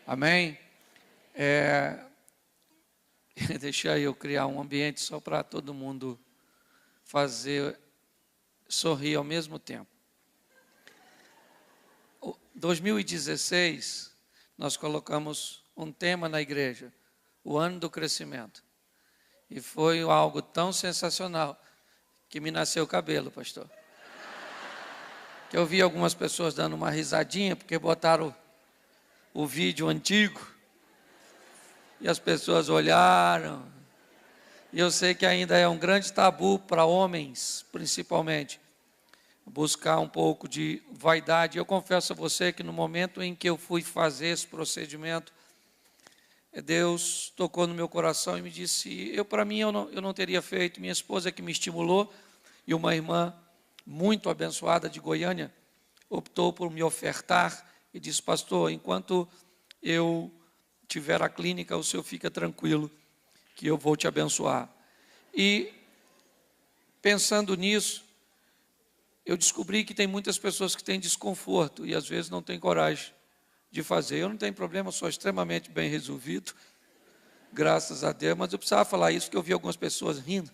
Amém? Deixa eu criar um ambiente só para todo mundo sorrir ao mesmo tempo. 2016, nós colocamos um tema na igreja, o ano do crescimento. E foi algo tão sensacional que me nasceu o cabelo, pastor. Que eu vi algumas pessoas dando uma risadinha porque botaram o vídeo antigo e as pessoas olharam. E eu sei que ainda é um grande tabu para homens, principalmente, buscar um pouco de vaidade. Eu confesso a você que no momento em que eu fui fazer esse procedimento, Deus tocou no meu coração e me disse, para mim eu não teria feito, minha esposa que me estimulou, e uma irmã muito abençoada de Goiânia, optou por me ofertar e disse, pastor, enquanto eu tiver a clínica, o senhor fica tranquilo, que eu vou te abençoar. E pensando nisso, eu descobri que tem muitas pessoas que têm desconforto e às vezes não têm coragem de fazer. Eu não tenho problema, sou extremamente bem resolvido, graças a Deus, mas eu precisava falar isso porque eu vi algumas pessoas rindo.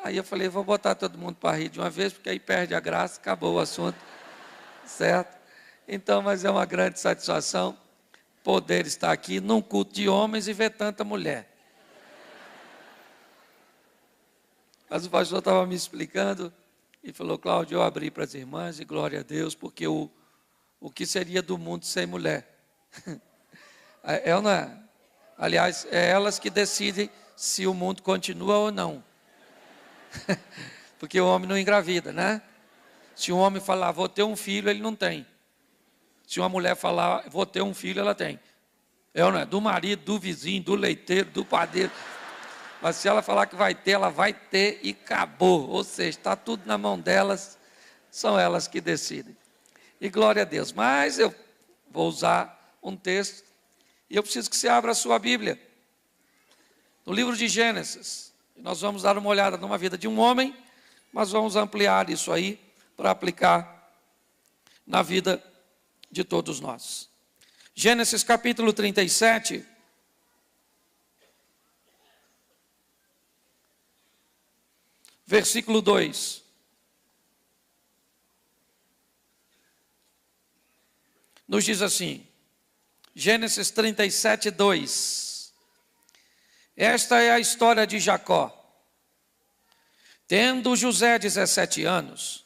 Aí eu falei, vou botar todo mundo para rir de uma vez, porque aí perde a graça, acabou o assunto, certo? Então, mas é uma grande satisfação poder estar aqui num culto de homens e ver tanta mulher. Mas o pastor estava me explicando e falou, Cláudio, eu abri para as irmãs e glória a Deus, porque o que seria do mundo sem mulher? É ou não é? Aliás, é elas que decidem se o mundo continua ou não. Porque o homem não engravida, né? Se um homem falar, vou ter um filho, ele não tem. Se uma mulher falar, vou ter um filho, ela tem. É ou não é? Do marido, do vizinho, do leiteiro, do padeiro. Mas se ela falar que vai ter, ela vai ter e acabou. Ou seja, está tudo na mão delas, são elas que decidem. E glória a Deus. Mas eu vou usar um texto e eu preciso que você abra a sua Bíblia. No livro de Gênesis. Nós vamos dar uma olhada numa vida de um homem, mas vamos ampliar isso aí para aplicar na vida de todos nós. Gênesis capítulo 37. Versículo 2. Nos diz assim, Gênesis 37, 2. Esta é a história de Jacó. Tendo José 17 anos,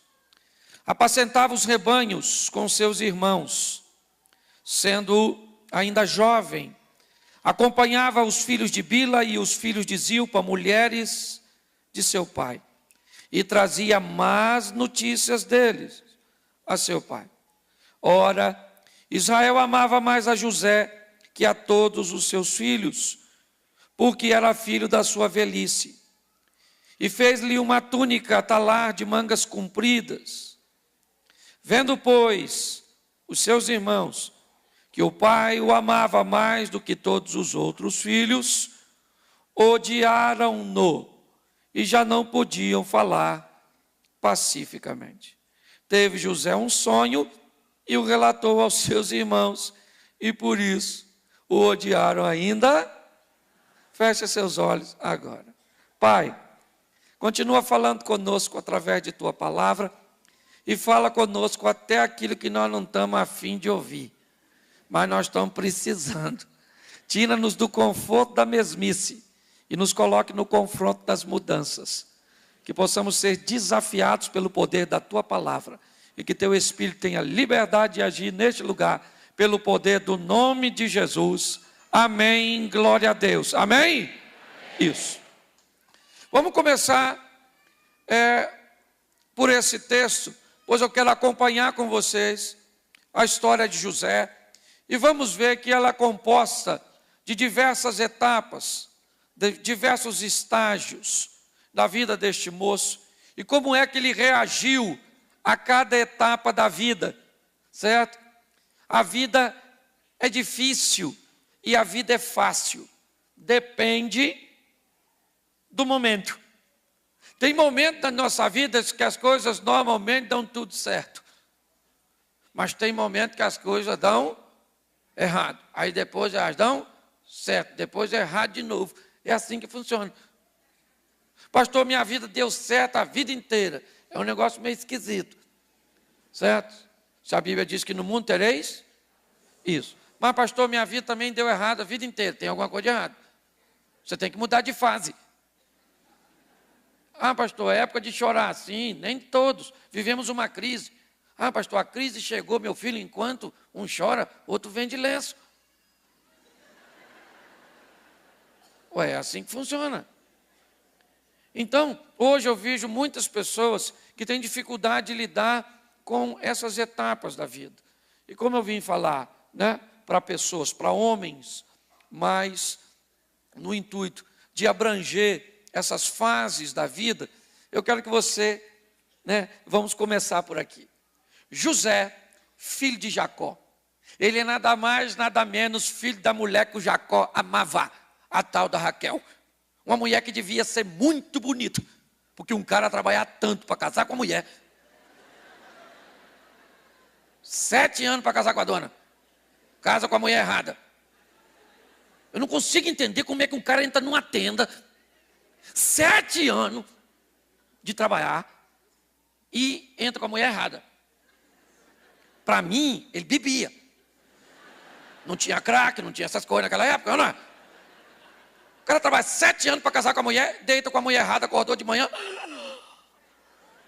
apacentava os rebanhos com seus irmãos, sendo ainda jovem, acompanhava os filhos de Bila e os filhos de Zilpa, mulheres de seu pai, e trazia más notícias deles a seu pai. Ora, Israel amava mais a José que a todos os seus filhos, porque era filho da sua velhice. E fez-lhe uma túnica talar de mangas compridas. Vendo, pois, os seus irmãos, que o pai o amava mais do que todos os outros filhos, odiaram-no e já não podiam falar pacificamente. Teve José um sonho e o relatou aos seus irmãos, e por isso o odiaram ainda. Feche seus olhos agora. Pai, continua falando conosco através de Tua palavra e fala conosco até aquilo que nós não estamos a fim de ouvir, mas nós estamos precisando. Tira-nos do conforto da mesmice e nos coloque no confronto das mudanças, que possamos ser desafiados pelo poder da Tua palavra e que Teu Espírito tenha liberdade de agir neste lugar, pelo poder do nome de Jesus. Amém, glória a Deus. Amém? Amém. Isso. Vamos começar por esse texto, pois eu quero acompanhar com vocês a história de José, e vamos ver que ela é composta de diversas etapas, de diversos estágios da vida deste moço, e como é que ele reagiu a cada etapa da vida, certo? A vida é difícil, e a vida é fácil, depende do momento. Tem momentos na nossa vida que as coisas normalmente dão tudo certo. Mas tem momento que as coisas dão errado. Aí depois elas dão certo. Depois é errado de novo. É assim que funciona. Pastor, minha vida deu certo a vida inteira. É um negócio meio esquisito. Certo? Se a Bíblia diz que no mundo tereis isso. Mas, pastor, minha vida também deu errado a vida inteira. Tem alguma coisa de errado. Você tem que mudar de fase. Ah, pastor, é época de chorar. Sim, nem todos. Vivemos uma crise. Ah, pastor, a crise chegou, meu filho, enquanto um chora, outro vende lenço. Ué, é assim que funciona. Então, hoje eu vejo muitas pessoas que têm dificuldade de lidar com essas etapas da vida. E como eu vim falar, né, para pessoas, para homens, mas no intuito de abranger essas fases da vida, eu quero que você, né, vamos começar por aqui. José, filho de Jacó, ele é nada mais, nada menos filho da mulher que o Jacó amava, a tal da Raquel. Uma mulher que devia ser muito bonita, porque um cara trabalhar tanto para casar com a mulher. 7 anos para casar com a dona. Casa com a mulher errada. Eu não consigo entender como é que um cara entra numa tenda, 7 anos de trabalhar, e entra com a mulher errada. Para mim, ele bebia. Não tinha crack, não tinha essas coisas naquela época, não é? O cara trabalha 7 anos para casar com a mulher, deita com a mulher errada, acordou de manhã,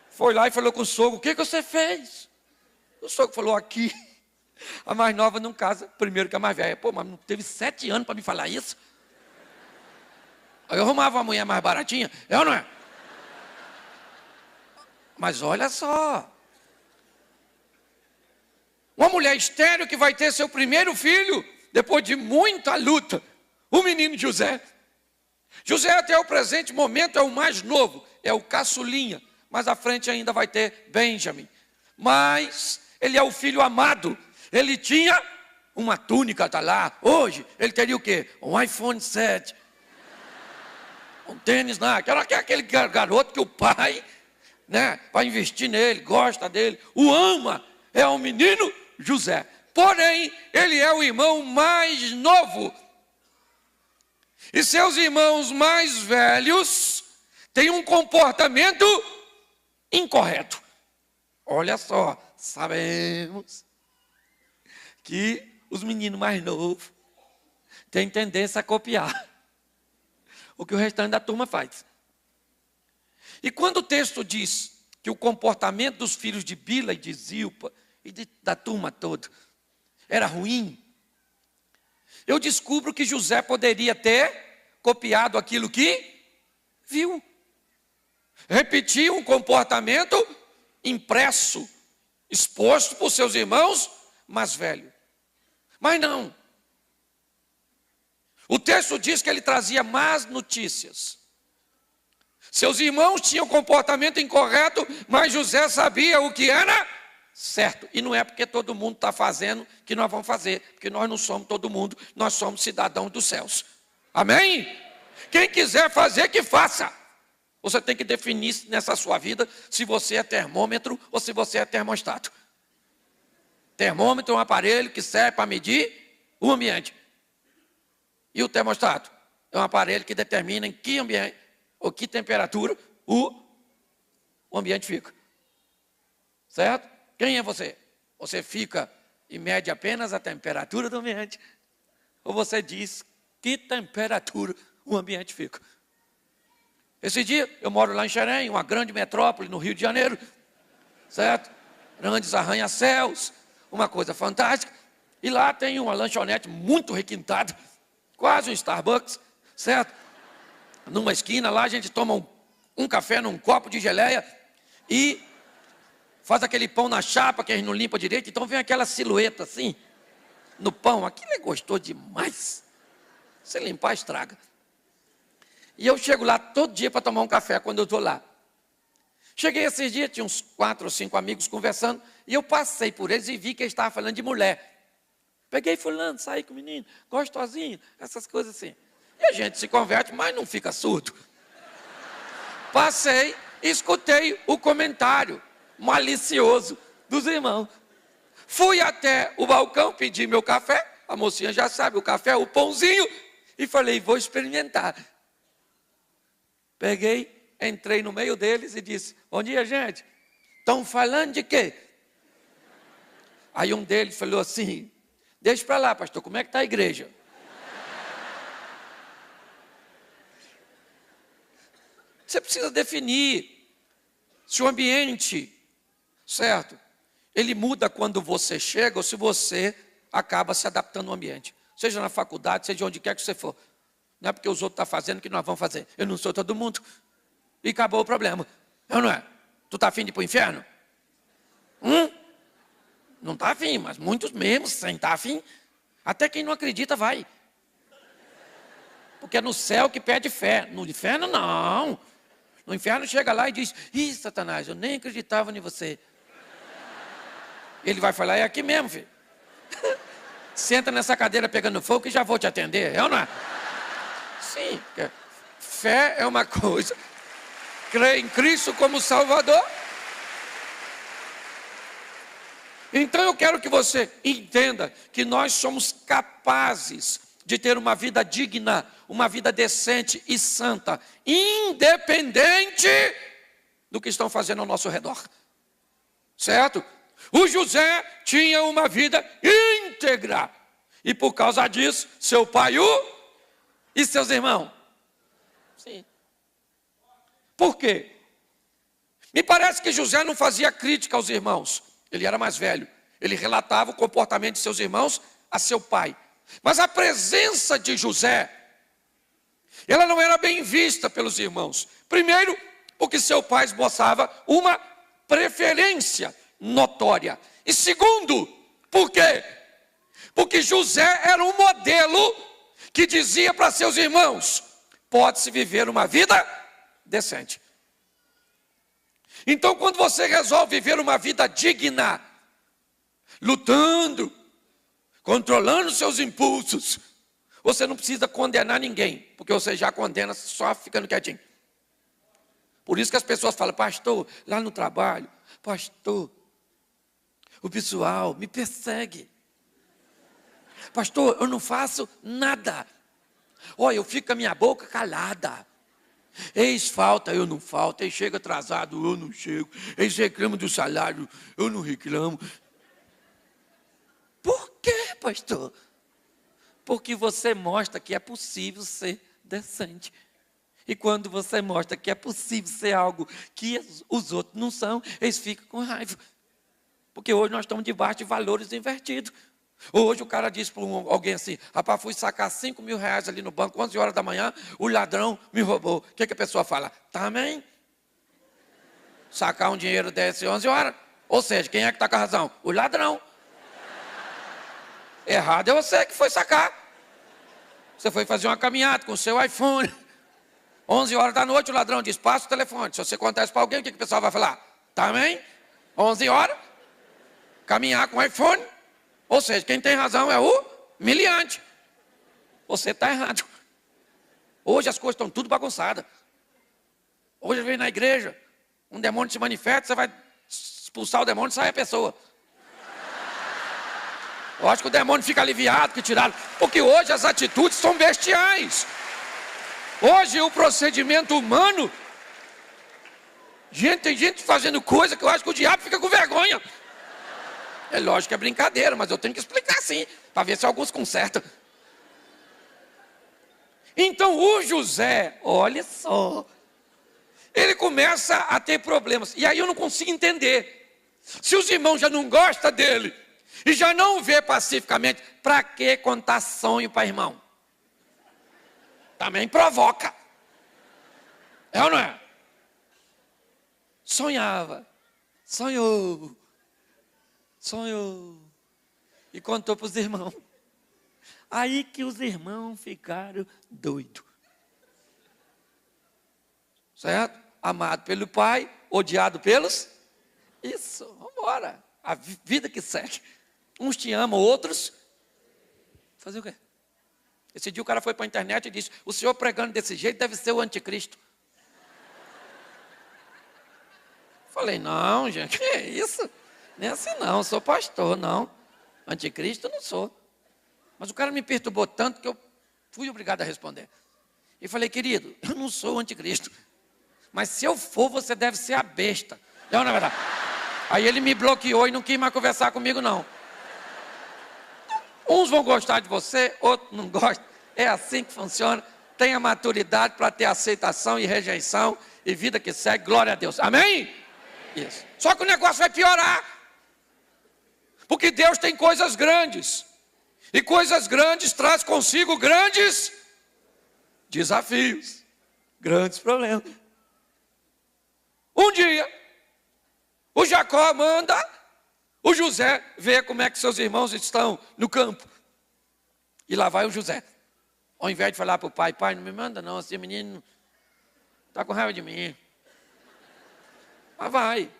foi lá e falou com o sogro: o que você fez? O sogro falou: aqui, a mais nova não casa primeiro que a mais velha. Pô, mas não teve 7 anos para me falar isso? Aí eu arrumava uma mulher mais baratinha, é ou não é? Mas olha só, uma mulher estéril que vai ter seu primeiro filho, depois de muita luta, o menino José. José até o presente momento é o mais novo, é o caçulinha, mas à frente ainda vai ter Benjamim. Mas ele é o filho amado, ele tinha uma túnica, está lá. Hoje ele teria o quê? Um iPhone 7, um tênis Nike. Era aquele garoto que o pai, né, vai investir nele, gosta dele, o ama. É o menino José. Porém, ele é o irmão mais novo. E seus irmãos mais velhos têm um comportamento incorreto. Olha só, sabemos que os meninos mais novos têm tendência a copiar o que o restante da turma faz. E quando o texto diz que o comportamento dos filhos de Bila e de Zilpa e da turma toda era ruim, eu descubro que José poderia ter copiado aquilo que viu. Repetir um comportamento impresso, exposto por seus irmãos mais velhos. Mas não. O texto diz que ele trazia más notícias. Seus irmãos tinham comportamento incorreto, mas José sabia o que era certo. E não é porque todo mundo está fazendo que nós vamos fazer, porque nós não somos todo mundo, nós somos cidadãos dos céus. Amém? Quem quiser fazer, que faça. Você tem que definir nessa sua vida se você é termômetro ou se você é termostato. Termômetro é um aparelho que serve para medir o ambiente. E o termostato é um aparelho que determina em que ambiente ou que temperatura o ambiente fica. Certo? Quem é você? Você fica e mede apenas a temperatura do ambiente? Ou você diz que temperatura o ambiente fica? Esse dia, eu moro lá em Xerém, uma grande metrópole no Rio de Janeiro, certo? Grandes arranha-céus, uma coisa fantástica. E lá tem uma lanchonete muito requintada, quase um Starbucks, certo? Numa esquina lá a gente toma um café num copo de geleia e faz aquele pão na chapa que a gente não limpa direito, então vem aquela silhueta assim, no pão. Aquilo é gostoso demais. Se limpar, estraga. E eu chego lá todo dia para tomar um café quando eu estou lá. Cheguei esses dias, tinha uns 4 ou 5 amigos conversando, e eu passei por eles e vi que eles estavam falando de mulher. Peguei fulano, saí com o menino, gostosinho, essas coisas assim. E a gente se converte, mas não fica surdo. Passei, escutei o comentário malicioso dos irmãos. Fui até o balcão, pedi meu café, a mocinha já sabe, o café, o pãozinho, e falei, vou experimentar. Peguei, entrei no meio deles e disse, bom dia, gente. Estão falando de quê? Aí um deles falou assim, deixa para lá, pastor, como é que está a igreja? Você precisa definir se o ambiente, certo? Ele muda quando você chega ou se você acaba se adaptando ao ambiente. Seja na faculdade, seja onde quer que você for. Não é porque os outros estão fazendo que nós vamos fazer. Eu não sou todo mundo. E acabou o problema. Eu não é? Tu está afim de ir para o inferno? Não está afim, mas muitos mesmo, sem estar afim. Até quem não acredita vai. Porque é no céu que pede fé. No inferno, não. No inferno chega lá e diz, ih, Satanás, eu nem acreditava em você. Ele vai falar, é aqui mesmo, filho. Senta nessa cadeira pegando fogo que já vou te atender. É ou não é? Sim, fé é uma coisa. Crer em Cristo como Salvador. Então eu quero que você entenda que nós somos capazes de ter uma vida digna, uma vida decente e santa, independente do que estão fazendo ao nosso redor. Certo? O José tinha uma vida íntegra. E por causa disso, seu pai e seus irmãos. Sim. Por quê? Me parece que José não fazia crítica aos irmãos. Ele era mais velho. Ele relatava o comportamento de seus irmãos a seu pai. Mas a presença de José, ela não era bem vista pelos irmãos. Primeiro, porque seu pai esboçava uma preferência notória. E segundo, por quê? Porque José era um modelo que dizia para seus irmãos, pode-se viver uma vida decente. Então, quando você resolve viver uma vida digna, lutando, controlando seus impulsos, você não precisa condenar ninguém, porque você já condena só ficando quietinho. Por isso que as pessoas falam, pastor, lá no trabalho, pastor, o pessoal me persegue. Pastor, eu não faço nada. Olha, eu fico com a minha boca calada. Eles faltam, eu não falto. Eles chegam atrasados, eu não chego. Eles reclamam do salário, eu não reclamo. Por quê, pastor? Porque você mostra que é possível ser decente. E quando você mostra que é possível ser algo que os outros não são, eles ficam com raiva. Porque hoje nós estamos debaixo de valores invertidos. Hoje o cara diz para alguém assim, rapaz, fui sacar 5 mil reais ali no banco, 11 horas da manhã, o ladrão me roubou. O que a pessoa fala? Também. Sacar um dinheiro desse 11 horas. Ou seja, quem é que está com a razão? O ladrão. Errado é você que foi sacar. Você foi fazer uma caminhada com o seu iPhone. 11 horas da noite o ladrão diz, passa o telefone. Se você contar isso para alguém, o que o pessoal vai falar? Também. 11 horas. Caminhar com o iPhone. Ou seja, quem tem razão é o miliante. Você está errado. Hoje as coisas estão tudo bagunçadas. Hoje vem na igreja, um demônio se manifesta, você vai expulsar o demônio e sai a pessoa. Eu acho que o demônio fica aliviado que tiraram. Porque hoje as atitudes são bestiais. Hoje o procedimento humano, tem gente fazendo coisa que eu acho que o diabo fica com vergonha. É lógico que é brincadeira, mas eu tenho que explicar assim, para ver se alguns consertam. Então o José, olha só, ele começa a ter problemas. E aí eu não consigo entender. Se os irmãos já não gostam dele, e já não o vê pacificamente, para que contar sonho para irmão? Também provoca. É ou não é? Sonhava, sonhou. E contou para os irmãos. Aí que os irmãos ficaram doidos. Certo? Amado pelo pai, odiado pelos. Isso, vamos embora. A vida que segue. Uns te amam, outros. Fazer o quê? Esse dia o cara foi para a internet e disse, o senhor pregando desse jeito deve ser o anticristo. Falei, não, gente, que é isso? Nem assim não, sou pastor, não. Anticristo eu não sou. Mas o cara me perturbou tanto que eu fui obrigado a responder. E falei, querido, eu não sou o anticristo. Mas se eu for, você deve ser a besta. Não, na verdade. Aí ele me bloqueou e não quis mais conversar comigo, não. Uns vão gostar de você, outros não gostam. É assim que funciona. Tenha maturidade para ter aceitação e rejeição e vida que segue. Glória a Deus. Amém? Isso. Só que o negócio vai piorar. Porque Deus tem coisas grandes. E coisas grandes traz consigo grandes desafios. Grandes problemas. Um dia, o Jacó manda o José ver como é que seus irmãos estão no campo. E lá vai o José. Ao invés de falar para o pai, pai, não me manda não, esse menino está com raiva de mim. Mas vai,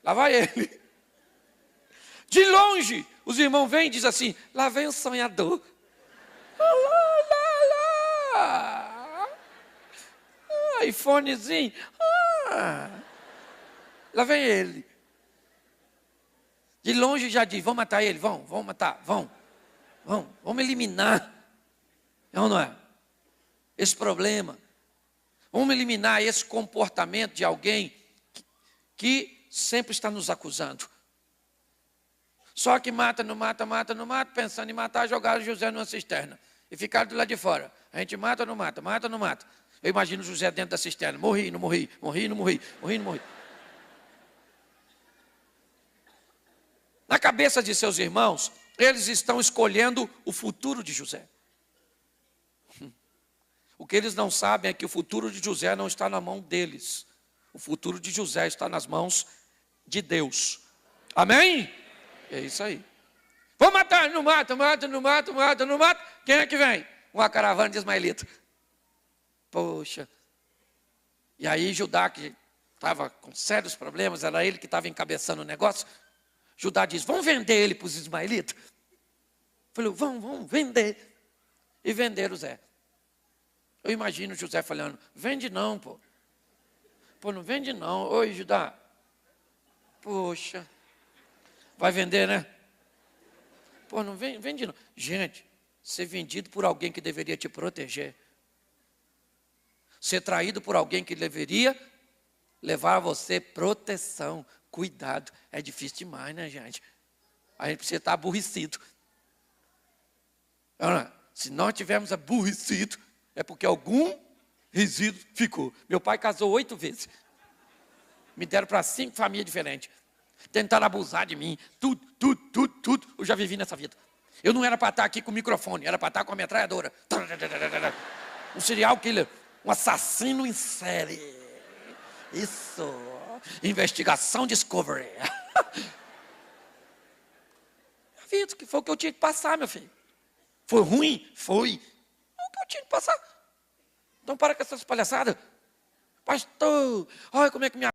lá vai ele. De longe, os irmãos vêm e dizem assim, lá vem o sonhador. iPhonezinho. Lá vem ele. De longe já diz, vamos matar ele, vamos matar, vamos eliminar. É ou não é? Esse problema. Vamos eliminar esse comportamento de alguém que sempre está nos acusando. Só que mata, pensando em matar, jogaram José numa cisterna. E ficaram do lado de fora. A gente mata ou não mata, mata ou não mata. Eu imagino José dentro da cisterna. Morri, não morri, morri, não morri, morri, não morri. Na cabeça de seus irmãos, eles estão escolhendo o futuro de José. O que eles não sabem é que o futuro de José não está na mão deles. O futuro de José está nas mãos de Deus. Amém? É isso aí. Vou matar, não mata. Quem é que vem? Uma caravana de ismaelita. Poxa. E aí Judá, que estava com sérios problemas, era ele que estava encabeçando o negócio. Judá diz, vamos vender ele para os ismaelitas? Falou, vamos vender. E venderam o Zé. Eu imagino José falando, vende não, pô. Pô, não vende não. Oi, Judá. Poxa. Vai vender, né? Pô, não vende não. Gente, ser vendido por alguém que deveria te proteger. Ser traído por alguém que deveria levar a você proteção, cuidado. É difícil demais, né, gente? A gente precisa estar aborrecido. Se nós tivermos aborrecido, é porque algum resíduo ficou. Meu pai casou 8 vezes. Me deram para 5 famílias diferentes. Tentaram abusar de mim. Tudo. Eu já vivi nessa vida. Eu não era para estar aqui com o microfone, era para estar com a metralhadora. Um serial killer, um assassino em série. Isso. Investigação Discovery. A vida, que foi o que eu tinha que passar, meu filho. Foi ruim? Foi. É o que eu tinha que passar. Então para com essas palhaçadas. Pastor, olha como é que minha